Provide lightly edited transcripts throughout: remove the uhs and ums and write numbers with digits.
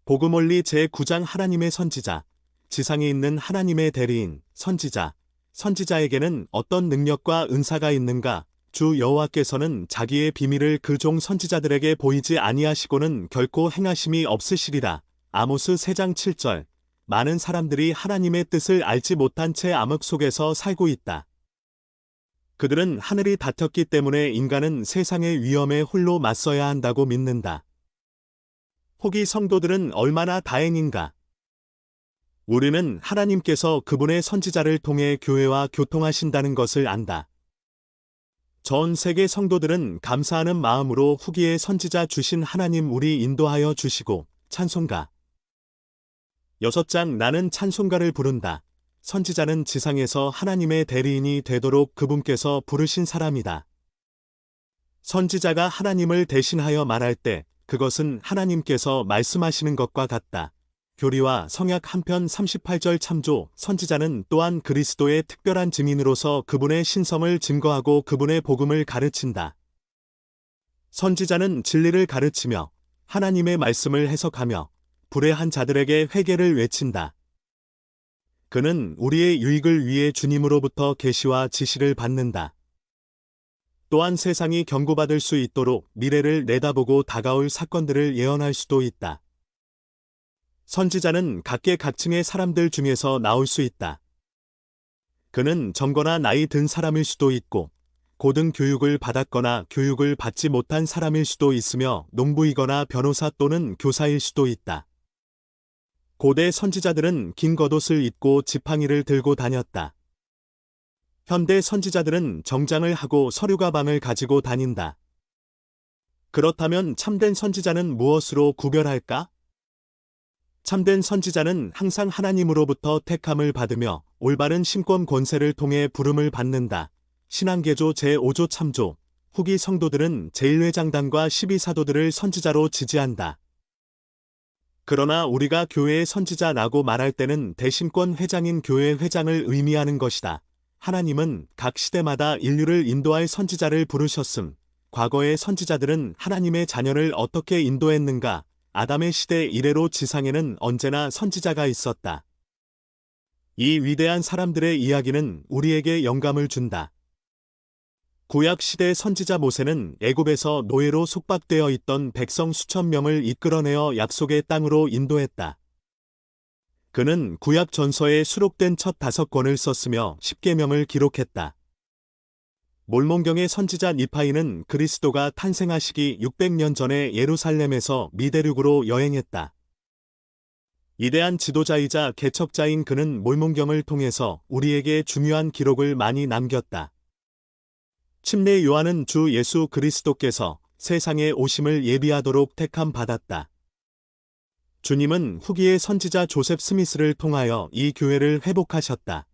복음원리 제9장 하나님의 선지자, 지상에 있는 하나님의 대리인, 선지자, 선지자에게는 어떤 능력과 은사가 있는가? 주 여호와께서는 자기의 비밀을 그 종 선지자들에게 보이지 아니하시고는 결코 행하심이 없으시리라. 아모스 3장 7절. 많은 사람들이 하나님의 뜻을 알지 못한 채 암흑 속에서 살고 있다. 그들은 하늘이 닫혔기 때문에 인간은 세상의 위험에 홀로 맞서야 한다고 믿는다. 혹이 성도들은 얼마나 다행인가? 우리는 하나님께서 그분의 선지자를 통해 교회와 교통하신다는 것을 안다. 전 세계 성도들은 감사하는 마음으로 후기에 선지자 주신 하나님 우리 인도하여 주시고 찬송가 6장 나는 찬송가를 부른다. 선지자는 지상에서 하나님의 대리인이 되도록 그분께서 부르신 사람이다. 선지자가 하나님을 대신하여 말할 때 그것은 하나님께서 말씀하시는 것과 같다. 교리와 성약 한편 38절 참조. 선지자는 또한 그리스도의 특별한 증인으로서 그분의 신성을 증거하고 그분의 복음을 가르친다. 선지자는 진리를 가르치며 하나님의 말씀을 해석하며 불의한 자들에게 회개를 외친다. 그는 우리의 유익을 위해 주님으로부터 계시와 지시를 받는다. 또한 세상이 경고받을 수 있도록 미래를 내다보고 다가올 사건들을 예언할 수도 있다. 선지자는 각계각층의 사람들 중에서 나올 수 있다. 그는 젊거나 나이 든 사람일 수도 있고 고등교육을 받았거나 교육을 받지 못한 사람일 수도 있으며 농부이거나 변호사 또는 교사일 수도 있다. 고대 선지자들은 긴 겉옷을 입고 지팡이를 들고 다녔다. 현대 선지자들은 정장을 하고 서류 가방을 가지고 다닌다. 그렇다면 참된 선지자는 무엇으로 구별할까? 참된 선지자는 항상 하나님으로부터 택함을 받으며 올바른 신권 권세를 통해 부름을 받는다. 신앙개조 제5조 참조. 후기 성도들은 제1회장단과 12사도들을 선지자로 지지한다. 그러나 우리가 교회의 선지자라고 말할 때는 대신권 회장인 교회 회장을 의미하는 것이다. 하나님은 각 시대마다 인류를 인도할 선지자를 부르셨음. 과거의 선지자들은 하나님의 자녀를 어떻게 인도했는가? 아담의 시대 이래로 지상에는 언제나 선지자가 있었다. 이 위대한 사람들의 이야기는 우리에게 영감을 준다. 구약 시대 선지자 모세는 애굽에서 노예로 속박되어 있던 백성 수천 명을 이끌어내어 약속의 땅으로 인도했다. 그는 구약 전서에 수록된 첫 5권을 썼으며 10계명을 기록했다. 몰몬경의 선지자 니파이는 그리스도가 탄생하시기 600년 전에 예루살렘에서 미대륙으로 여행했다. 위대한 지도자이자 개척자인 그는 몰몬경을 통해서 우리에게 중요한 기록을 많이 남겼다. 침례 요한은 주 예수 그리스도께서 세상에 오심을 예비하도록 택함 받았다. 주님은 후기의 선지자 조셉 스미스를 통하여 이 교회를 회복하셨다.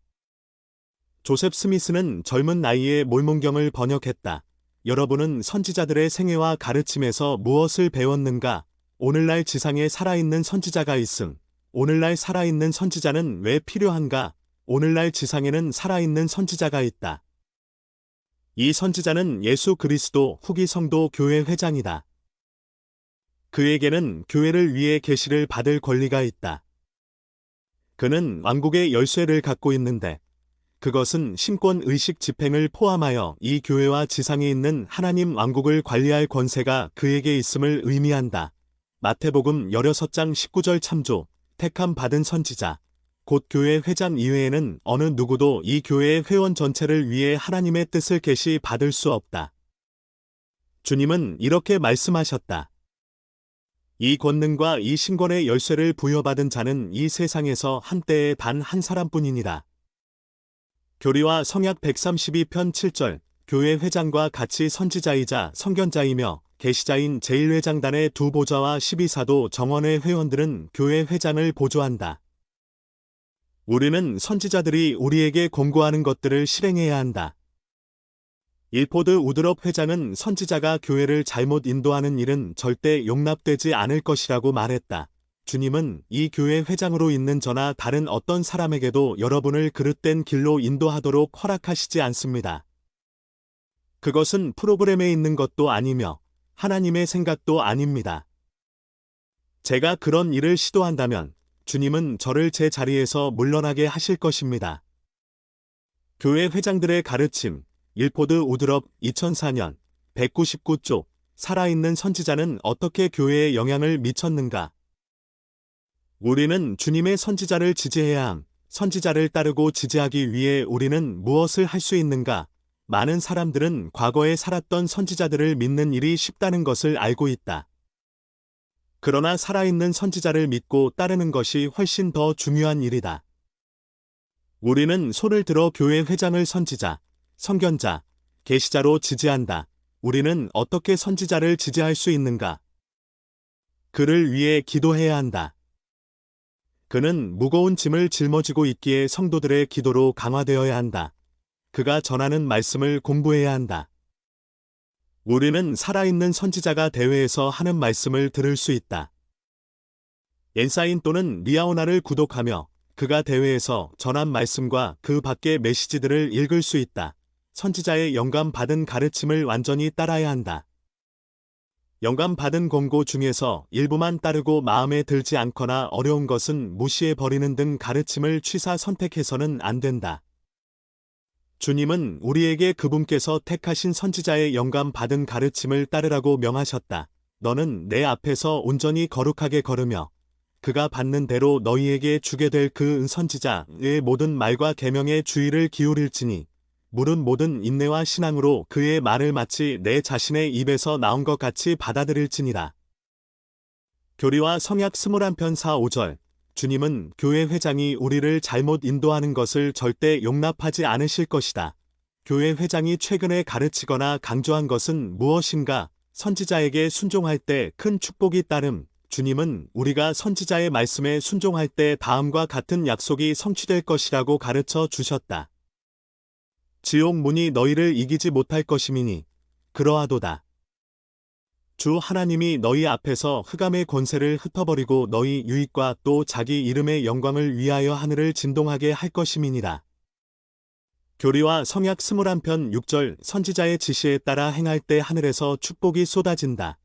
조셉 스미스는 젊은 나이에 몰몬경을 번역했다. 여러분은 선지자들의 생애와 가르침에서 무엇을 배웠는가? 오늘날 지상에 살아있는 선지자가 있음. 오늘날 살아있는 선지자는 왜 필요한가? 오늘날 지상에는 살아있는 선지자가 있다. 이 선지자는 예수 그리스도 후기 성도 교회 회장이다. 그에게는 교회를 위해 계시를 받을 권리가 있다. 그는 왕국의 열쇠를 갖고 있는데 그것은 신권 의식 집행을 포함하여 이 교회와 지상에 있는 하나님 왕국을 관리할 권세가 그에게 있음을 의미한다. 마태복음 16장 19절 참조. 택함 받은 선지자. 곧 교회 회장 이외에는 어느 누구도 이 교회의 회원 전체를 위해 하나님의 뜻을 계시 받을 수 없다. 주님은 이렇게 말씀하셨다. 이 권능과 이 신권의 열쇠를 부여받은 자는 이 세상에서 한때에 단 한 사람뿐이니라. 교리와 성약 132편 7절. 교회 회장과 같이 선지자이자 선견자이며 계시자인 제1회장단의 두 보좌와 12사도 정원의 회원들은 교회 회장을 보조한다. 우리는 선지자들이 우리에게 권고하는 것들을 실행해야 한다. 일포드 우드럽 회장은 선지자가 교회를 잘못 인도하는 일은 절대 용납되지 않을 것이라고 말했다. 주님은 이 교회 회장으로 있는 저나 다른 어떤 사람에게도 여러분을 그릇된 길로 인도하도록 허락하시지 않습니다. 그것은 프로그램에 있는 것도 아니며 하나님의 생각도 아닙니다. 제가 그런 일을 시도한다면 주님은 저를 제 자리에서 물러나게 하실 것입니다. 교회 회장들의 가르침, 일포드 우드럽 2004년 199쪽 살아있는 선지자는 어떻게 교회에 영향을 미쳤는가? 우리는 주님의 선지자를 지지해야 함. 선지자를 따르고 지지하기 위해 우리는 무엇을 할 수 있는가? 많은 사람들은 과거에 살았던 선지자들을 믿는 일이 쉽다는 것을 알고 있다. 그러나 살아있는 선지자를 믿고 따르는 것이 훨씬 더 중요한 일이다. 우리는 손을 들어 교회 회장을 선지자, 선견자, 계시자로 지지한다. 우리는 어떻게 선지자를 지지할 수 있는가? 그를 위해 기도해야 한다. 그는 무거운 짐을 짊어지고 있기에 성도들의 기도로 강화되어야 한다. 그가 전하는 말씀을 공부해야 한다. 우리는 살아있는 선지자가 대회에서 하는 말씀을 들을 수 있다. 엔사인 또는 리아오나를 구독하며 그가 대회에서 전한 말씀과 그 밖의 메시지들을 읽을 수 있다. 선지자의 영감받은 가르침을 완전히 따라야 한다. 영감받은 권고 중에서 일부만 따르고 마음에 들지 않거나 어려운 것은 무시해버리는 등 가르침을 취사 선택해서는 안 된다. 주님은 우리에게 그분께서 택하신 선지자의 영감받은 가르침을 따르라고 명하셨다. 너는 내 앞에서 온전히 거룩하게 걸으며 그가 받는 대로 너희에게 주게 될 그 선지자의 모든 말과 계명에 주의를 기울일지니 물은 모든 인내와 신앙으로 그의 말을 마치 내 자신의 입에서 나온 것 같이 받아들일지니라. 교리와 성약 21편 4-5절 주님은 교회 회장이 우리를 잘못 인도하는 것을 절대 용납하지 않으실 것이다. 교회 회장이 최근에 가르치거나 강조한 것은 무엇인가? 선지자에게 순종할 때 큰 축복이 따름. 주님은 우리가 선지자의 말씀에 순종할 때 다음과 같은 약속이 성취될 것이라고 가르쳐 주셨다. 지옥 문이 너희를 이기지 못할 것임이니 그러하도다. 주 하나님이 너희 앞에서 흑암의 권세를 흩어버리고 너희 유익과 또 자기 이름의 영광을 위하여 하늘을 진동하게 할 것임이니라. 교리와 성약 21편 6절 선지자의 지시에 따라 행할 때 하늘에서 축복이 쏟아진다.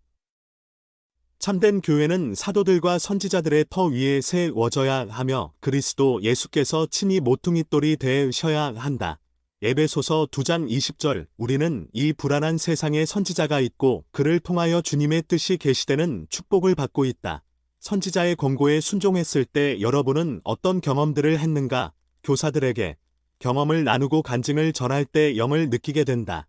참된 교회는 사도들과 선지자들의 터 위에 세워져야 하며 그리스도 예수께서 친히 모퉁이돌이 되셔야 한다. 에베소서 2장 20절 우리는 이 불안한 세상에 선지자가 있고 그를 통하여 주님의 뜻이 계시되는 축복을 받고 있다. 선지자의 권고에 순종했을 때 여러분은 어떤 경험들을 했는가? 교사들에게 경험을 나누고 간증을 전할 때 영을 느끼게 된다.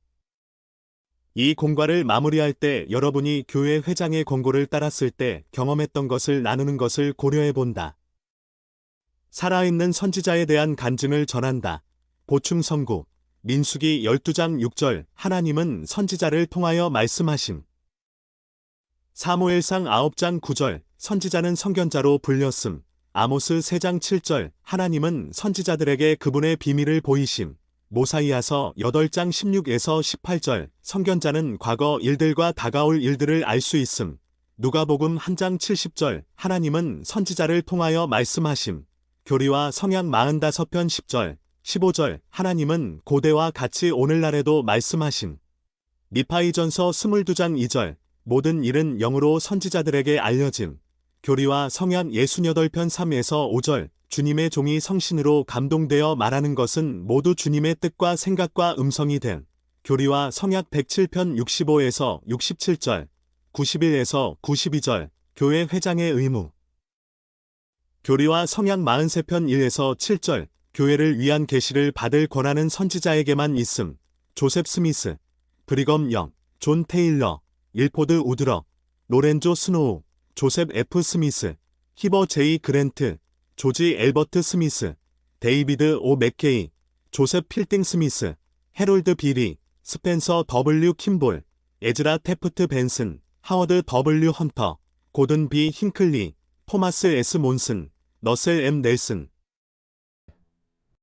이 공과를 마무리할 때 여러분이 교회 회장의 권고를 따랐을 때 경험했던 것을 나누는 것을 고려해 본다. 살아있는 선지자에 대한 간증을 전한다. 보충 선구 민수기 12장 6절 하나님은 선지자를 통하여 말씀하심. 사무엘상 9장 9절 선지자는 선견자로 불렸음. 아모스 3장 7절 하나님은 선지자들에게 그분의 비밀을 보이심. 모사이아서 8장 16에서 18절 선견자는 과거 일들과 다가올 일들을 알 수 있음. 누가복음 1장 70절 하나님은 선지자를 통하여 말씀하심. 교리와 성약 45편 10절 15절 하나님은 고대와 같이 오늘날에도 말씀하심. 미파이전서 22장 2절 모든 일은 영으로 선지자들에게 알려짐. 교리와 성약 68편 3에서 5절 주님의 종이 성신으로 감동되어 말하는 것은 모두 주님의 뜻과 생각과 음성이 됨. 교리와 성약 107편 65에서 67절 91에서 92절 교회 회장의 의무. 교리와 성약 43편 1에서 7절 교회를 위한 계시를 받을 권한은 선지자에게만 있음. 조셉 스미스, 브리검 영, 존 테일러, 일포드 우드럽, 로렌조 스노우, 조셉 F. 스미스, 히버 J. 그랜트, 조지 엘버트 스미스, 데이비드 O. 맥케이, 조셉 필딩 스미스, 해롤드 비리, 스펜서 W. 킴볼, 에즈라 테프트 벤슨, 하워드 W. 헌터, 고든 B. 힌클리, 토마스 S. 몬슨, 너셀 M. 넬슨,